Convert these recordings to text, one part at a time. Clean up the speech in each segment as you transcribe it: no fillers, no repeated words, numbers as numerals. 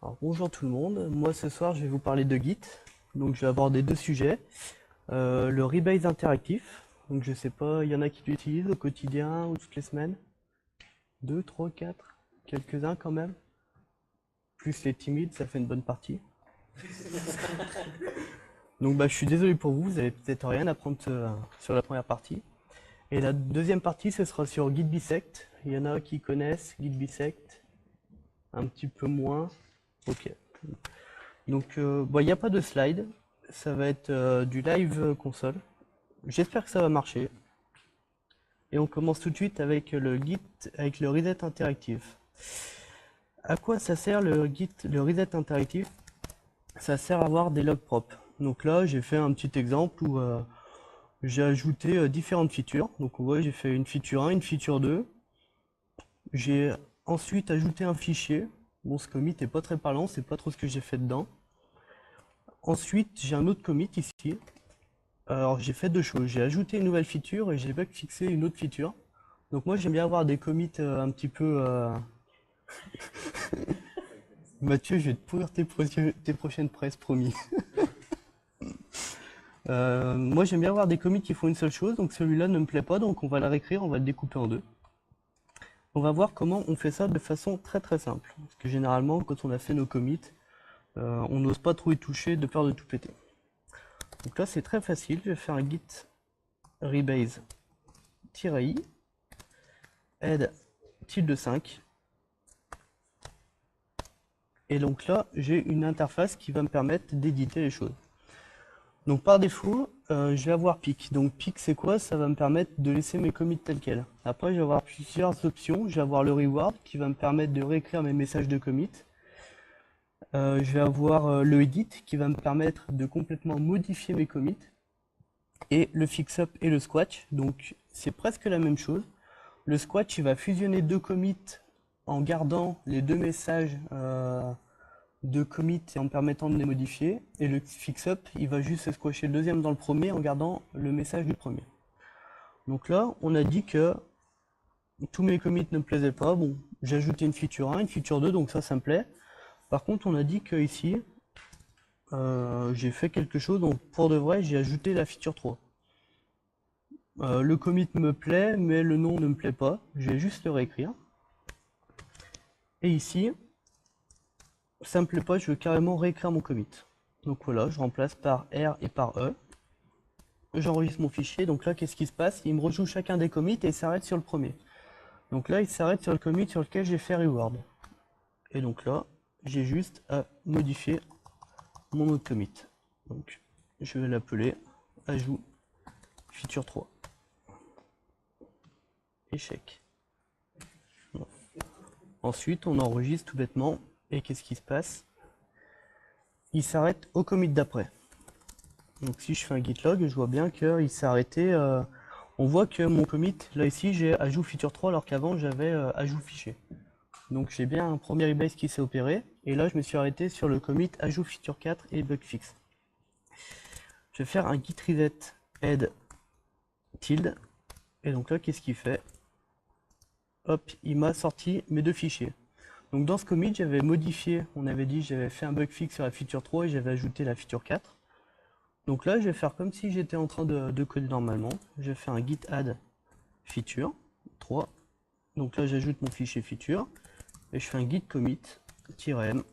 Alors, bonjour tout le monde, moi ce soir je vais vous parler de Git. Donc je vais aborder deux sujets. Le rebase interactif, donc je sais pas, il y en a qui l'utilisent au quotidien ou toutes les semaines. 2, 3, 4, quelques-uns quand même. Plus les timides, ça fait une bonne partie. Donc je suis désolé pour vous, vous avez peut-être rien à prendre sur la première partie. Et la deuxième partie, ce sera sur Git Bisect. Il y en a qui connaissent Git Bisect, un petit peu moins. Ok. Donc, il n'y a pas de slide, ça va être du live console. J'espère que ça va marcher. Et on commence tout de suite avec le Git, avec le reset interactif. À quoi ça sert le Git, le reset interactif? Ça sert à avoir des logs propres. Donc là, j'ai fait un petit exemple où j'ai ajouté différentes features. Donc on voit, j'ai fait une feature 1, une feature 2. J'ai ensuite ajouté un fichier. Bon, ce commit n'est pas très parlant, c'est pas trop ce que j'ai fait dedans. Ensuite, j'ai un autre commit ici. Alors, j'ai fait deux choses. J'ai ajouté une nouvelle feature et j'ai bug fixé une autre feature. Donc moi, j'aime bien avoir des commits un petit peu... Mathieu, je vais te pourrir tes prochaines presses, promis. Moi, j'aime bien avoir des commits qui font une seule chose. Donc celui-là ne me plaît pas, donc on va la réécrire, on va le découper en deux. On va voir comment on fait ça de façon très très simple. Parce que généralement, quand on a fait nos commits, on n'ose pas trop y toucher de peur de tout péter. Donc là, c'est très facile. Je vais faire un git rebase-i add -5. Et donc là, j'ai une interface qui va me permettre d'éditer les choses. Donc par défaut, je vais avoir pick. Donc pick, c'est quoi? Ça va me permettre de laisser mes commits tels quels. Après, je vais avoir plusieurs options. Je vais avoir le reward qui va me permettre de réécrire mes messages de commit. Je vais avoir le edit qui va me permettre de complètement modifier mes commits. Et le fix-up et le squash. Donc c'est presque la même chose. Le squash, il va fusionner deux commits en gardant les deux messages de commit et en me permettant de les modifier. Et le fix-up, il va juste squasher le deuxième dans le premier en gardant le message du premier. Donc là, on a dit que tous mes commits ne me plaisaient pas. Bon, j'ai ajouté une feature 1, une feature 2, donc ça me plaît. Par contre, on a dit que ici, j'ai fait quelque chose, donc pour de vrai, j'ai ajouté la feature 3. Le commit me plaît, mais le nom ne me plaît pas. Je vais juste le réécrire. Et ici, ça me plaît pas, je veux carrément réécrire mon commit. Donc voilà, je remplace par R et par E. J'enregistre mon fichier, donc là, qu'est-ce qui se passe? Il me rejoue chacun des commits et il s'arrête sur le premier. Donc là, il s'arrête sur le commit sur lequel j'ai fait reward. Et donc là, j'ai juste à modifier mon autre commit. Donc, je vais l'appeler ajout feature 3. Échec. Bon. Ensuite, on enregistre tout bêtement. Et qu'est-ce qui se passe? Il s'arrête au commit d'après. Donc si je fais un git log, je vois bien qu'il s'est arrêté. On voit que mon commit, là ici, j'ai ajout feature 3 alors qu'avant j'avais ajout fichier. Donc j'ai bien un premier rebase qui s'est opéré. Et là, je me suis arrêté sur le commit ajout feature 4 et bug fix. Je vais faire un git reset add tilde. Et donc là, qu'est-ce qu'il fait? Hop, il m'a sorti mes deux fichiers. Donc dans ce commit, j'avais modifié, on avait dit j'avais fait un bug fix sur la feature 3 et j'avais ajouté la feature 4. Donc là, je vais faire comme si j'étais en train de coder normalement. Je vais faire un git add feature 3. Donc là, j'ajoute mon fichier feature et je fais un git commit -m.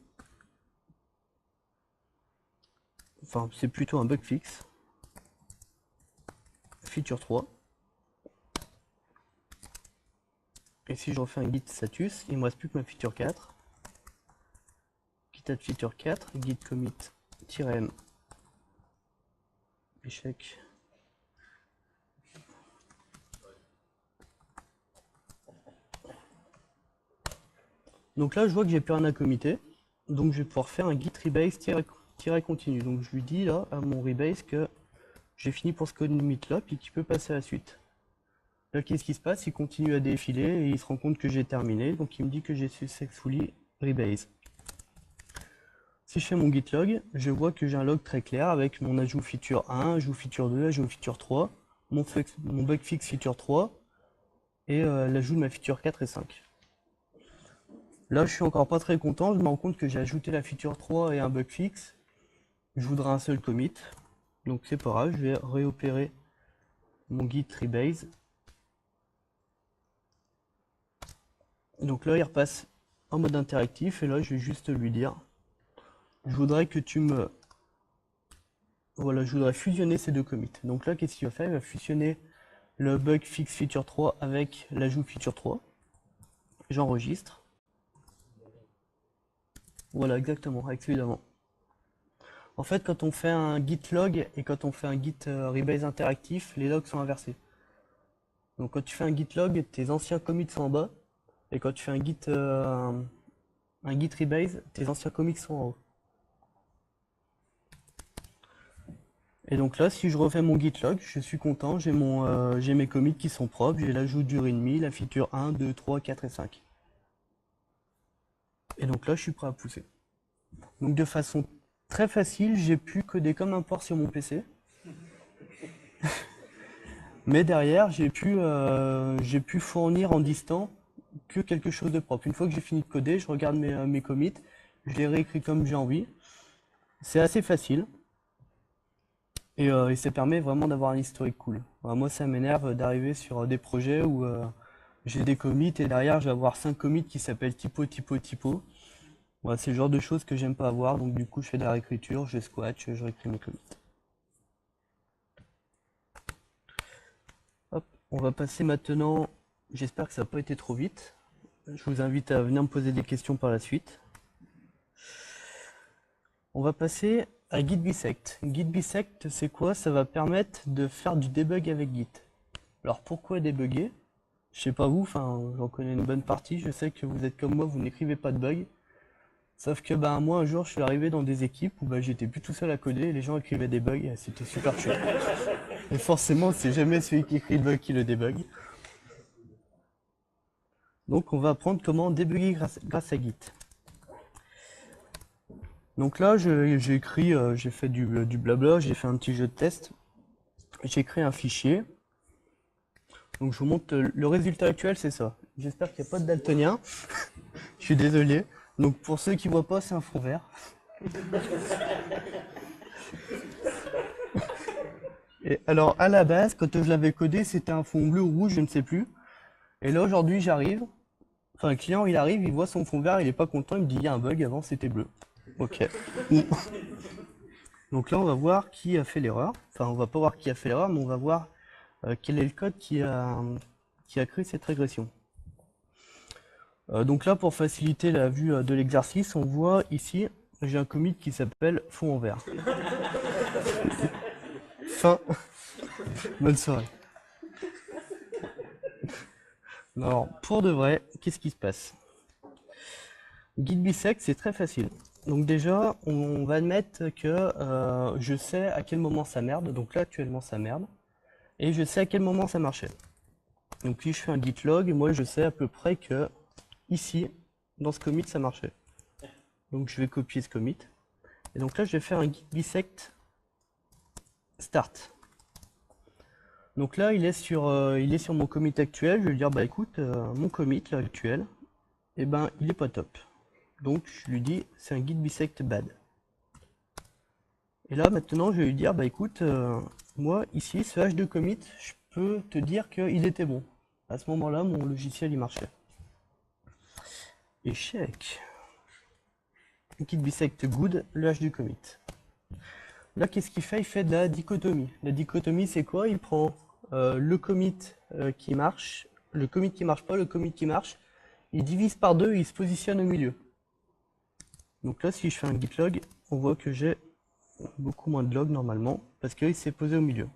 Enfin, c'est plutôt un bug fix feature 3. Et si je refais un git status, il ne me reste plus que ma feature 4. Git add feature 4, git commit -m. Échec. Donc là, je vois que j'ai plus rien à committer. Donc je vais pouvoir faire un git rebase-continue. Donc je lui dis là à mon rebase que j'ai fini pour ce commit là, puis qu'il peut passer à la suite. Là, qu'est-ce qui se passe? Il continue à défiler et il se rend compte que j'ai terminé. Donc il me dit que j'ai successfully rebase. Si je fais mon git log, je vois que j'ai un log très clair avec mon ajout feature 1, ajout feature 2, ajout feature 3, mon bug fix feature 3 et l'ajout de ma feature 4 et 5. Là, je suis encore pas très content, je me rends compte que j'ai ajouté la feature 3 et un bug fixe. Je voudrais un seul commit. Donc c'est pas grave, je vais réopérer mon git rebase. Donc là, il repasse en mode interactif et là, je vais juste lui dire, je voudrais que tu me... Voilà, je voudrais fusionner ces deux commits. Donc là, qu'est-ce qu'il va faire? Il va fusionner le bug fixe feature 3 avec l'ajout feature 3. J'enregistre. Voilà, exactement, avec celui d'avant. En fait, quand on fait un git log et quand on fait un git rebase interactif, les logs sont inversés. Donc quand tu fais un git log, tes anciens commits sont en bas, et quand tu fais un git rebase, tes anciens commits sont en haut. Et donc là, si je refais mon git log, je suis content, j'ai mes commits qui sont propres, j'ai l'ajout du readme, la feature 1, 2, 3, 4 et 5. Et donc là, je suis prêt à pousser. Donc de façon très facile, j'ai pu coder comme un porc sur mon PC. Mais derrière, j'ai pu fournir en distant que quelque chose de propre. Une fois que j'ai fini de coder, je regarde mes commits, je les réécris comme j'ai envie. C'est assez facile. Et ça permet vraiment d'avoir un historique cool. Moi, ça m'énerve d'arriver sur des projets où j'ai des commits et derrière, je vais avoir 5 commits qui s'appellent typo, typo, typo. Voilà, c'est le genre de choses que j'aime pas avoir. Donc du coup, je fais de la réécriture, je squash, je réécris mes commits. Hop, on va passer maintenant. J'espère que ça n'a pas été trop vite. Je vous invite à venir me poser des questions par la suite. On va passer à Git Bisect. Git Bisect, c'est quoi? Ça va permettre de faire du debug avec Git. Alors pourquoi débugger? Je sais pas vous, enfin j'en connais une bonne partie, je sais que vous êtes comme moi, vous n'écrivez pas de bugs. Sauf que moi un jour je suis arrivé dans des équipes où j'étais plus tout seul à coder et les gens écrivaient des bugs et c'était super chiant. Et forcément c'est jamais celui qui écrit le bug qui le débug. Donc on va apprendre comment débugger grâce à Git. Donc là j'ai écrit, j'ai fait du blabla, j'ai fait un petit jeu de test. J'ai créé un fichier. Donc je vous montre le résultat actuel, c'est ça. J'espère qu'il n'y a pas de daltonien. Je suis désolé. Donc pour ceux qui voient pas, c'est un fond vert. Et alors à la base, quand je l'avais codé, c'était un fond bleu ou rouge, je ne sais plus. Et là aujourd'hui, j'arrive. Enfin, le client, il arrive, il voit son fond vert, il est pas content, il me dit il y a un bug, avant c'était bleu. Ok. Donc là, on va voir qui a fait l'erreur. Enfin, on va pas voir qui a fait l'erreur, mais on va voir quel est le code qui a créé cette régression. Donc là, pour faciliter la vue de l'exercice, on voit ici, j'ai un commit qui s'appelle fond en vert. Fin. Bonne soirée. Alors, pour de vrai, qu'est-ce qui se passe? Git bisect, c'est très facile. Donc déjà, on va admettre que je sais à quel moment ça merde. Donc là, actuellement, ça merde. Et je sais à quel moment ça marchait. Donc si je fais un git log, moi, je sais à peu près que ici, dans ce commit, ça marchait. Donc je vais copier ce commit. Et donc là, je vais faire un git bisect start. Donc là, il est sur mon commit actuel. Je vais lui dire, écoute, mon commit là, actuel, il est pas top. Donc je lui dis, c'est un git bisect bad. Et là, maintenant, je vais lui dire, écoute, moi, ici, ce h2 commit, je peux te dire qu'il était bon. À ce moment-là, mon logiciel, il marchait. Échec. Git bisect good, le h du commit. Là, qu'est-ce qu'il fait? Il fait de la dichotomie. La dichotomie, c'est quoi? Il prend le commit qui marche, le commit qui marche pas, le commit qui marche, il divise par deux et il se positionne au milieu. Donc là, si je fais un git log, on voit que j'ai beaucoup moins de log normalement, parce qu'il s'est posé au milieu.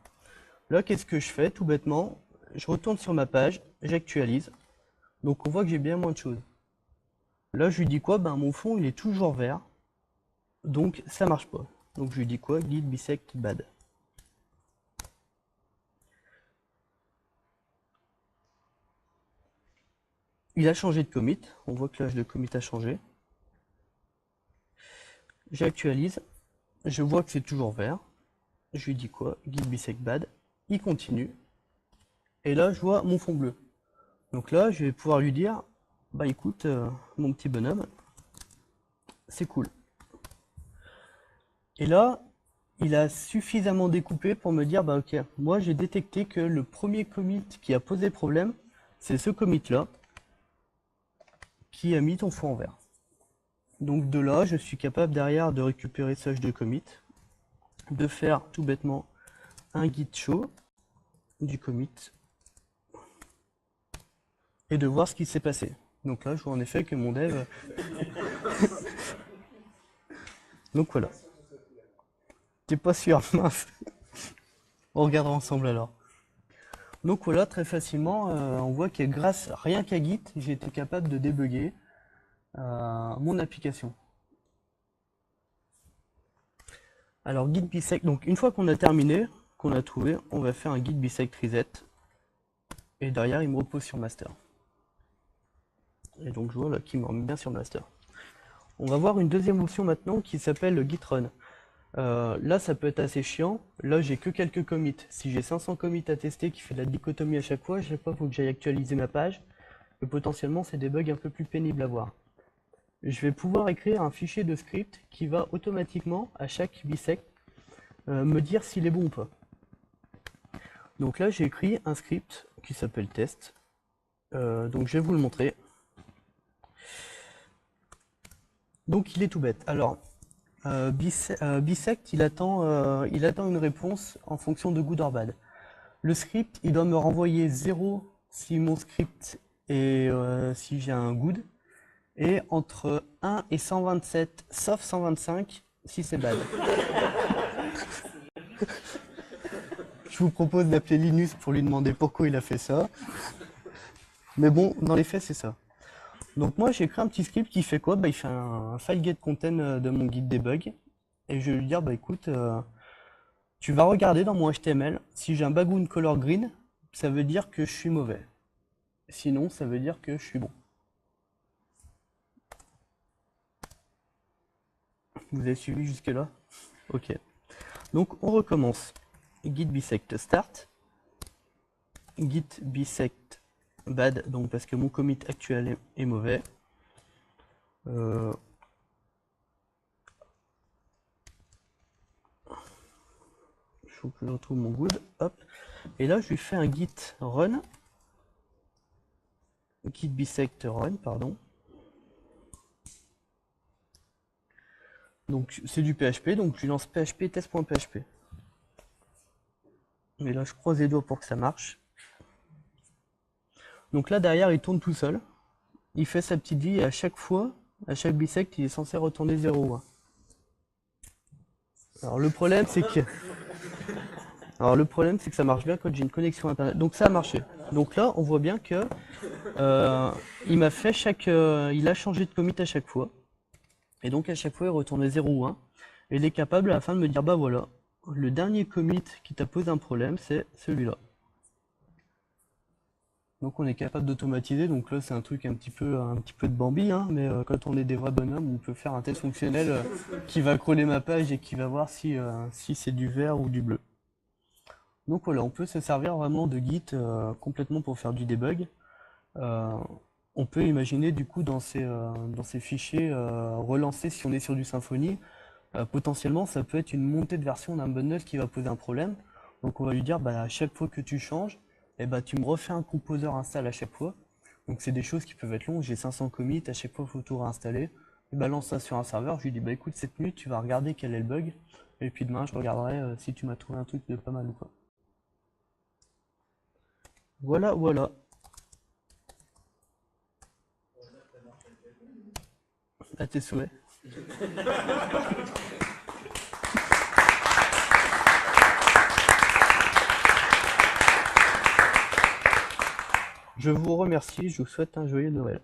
Là, qu'est-ce que je fais? Tout bêtement, je retourne sur ma page, j'actualise. Donc on voit que j'ai bien moins de choses. Là, je lui dis quoi? Mon fond, il est toujours vert. Donc ça marche pas. Donc je lui dis quoi? Git bisect bad. Il a changé de commit. On voit que l'âge de commit a changé. J'actualise. Je vois que c'est toujours vert. Je lui dis quoi? Git bisect bad. Il continue. Et là, je vois mon fond bleu. Donc là, je vais pouvoir lui dire, bah écoute, mon petit bonhomme, c'est cool. Et là, il a suffisamment découpé pour me dire, bah ok, moi j'ai détecté que le premier commit qui a posé problème, c'est ce commit-là, qui a mis ton fond en vert. Donc de là, je suis capable derrière de récupérer ce hash de commit, de faire tout bêtement un git show du commit, et de voir ce qui s'est passé. Donc là, je vois en effet que mon dev... Donc voilà. T'es pas sûr, mince. On regardera ensemble alors. Donc voilà, très facilement, on voit que grâce rien qu'à Git, j'ai été capable de débugger mon application. Alors git bisect, donc une fois qu'on a terminé, qu'on a trouvé, on va faire un git bisect reset. Et derrière, il me repose sur master. Et donc je vois là qu'il me remet bien sur master. On va voir une deuxième option maintenant qui s'appelle le git run. Là, ça peut être assez chiant. Là, j'ai que quelques commits. Si j'ai 500 commits à tester qui fait de la dichotomie à chaque fois, il faut que j'aille actualiser ma page. Et potentiellement, c'est des bugs un peu plus pénibles à voir. Je vais pouvoir écrire un fichier de script qui va automatiquement, à chaque bisect, me dire s'il est bon ou pas. Donc là, j'ai écrit un script qui s'appelle test. Donc je vais vous le montrer. Donc il est tout bête. Alors, bisect, il attend une réponse en fonction de good or bad. Le script, il doit me renvoyer 0 si mon script est si j'ai un good, et entre 1 et 127, sauf 125, si c'est bad. Je vous propose d'appeler Linus pour lui demander pourquoi il a fait ça. Mais bon, dans les faits, c'est ça. Donc moi, j'ai écrit un petit script qui fait quoi? Bah, il fait un file get content de mon guide debug. Et je vais lui dire, bah écoute, tu vas regarder dans mon HTML, si j'ai un background color green, ça veut dire que je suis mauvais. Sinon, ça veut dire que je suis bon. Vous avez suivi jusque là? Ok. Donc on recommence. Git bisect start. Git bisect bad, donc parce que mon commit actuel est mauvais. Il faut que je retrouve mon good. Hop. Et là, je lui fais un git run. Git bisect run, pardon. Donc c'est du PHP, donc je lance PHP test.php. Mais là, je croise les doigts pour que ça marche. Donc là, derrière, il tourne tout seul. Il fait sa petite vie et à chaque fois, à chaque bisect, il est censé retourner 0,1. Alors le problème, c'est que ça marche bien quand j'ai une connexion internet. Donc ça a marché. Donc là, on voit bien que il m'a fait il a changé de commit à chaque fois. Et donc à chaque fois, il retournait 0,1. Et il est capable à la fin de me dire, bah voilà, le dernier commit qui t'a posé un problème, c'est celui-là. Donc on est capable d'automatiser, donc là c'est un truc un petit peu de Bambi, hein, mais quand on est des vrais bonhommes, on peut faire un test fonctionnel qui va crawler ma page et qui va voir si c'est du vert ou du bleu. Donc voilà, on peut se servir vraiment de Git complètement pour faire du debug. On peut imaginer du coup dans ces fichiers relancer si on est sur du Symfony. Potentiellement ça peut être une montée de version d'un bundle qui va poser un problème. Donc on va lui dire bah, à chaque fois que tu changes, et bah, tu me refais un composer install à chaque fois. Donc c'est des choses qui peuvent être longues, j'ai 500 commits, à chaque fois il faut tout réinstaller. Je balance ça sur un serveur, je lui dis bah écoute cette nuit tu vas regarder quel est le bug, et puis demain je regarderai si tu m'as trouvé un truc de pas mal ou pas. Voilà, voilà. À tes souhaits. Je vous remercie, je vous souhaite un joyeux Noël.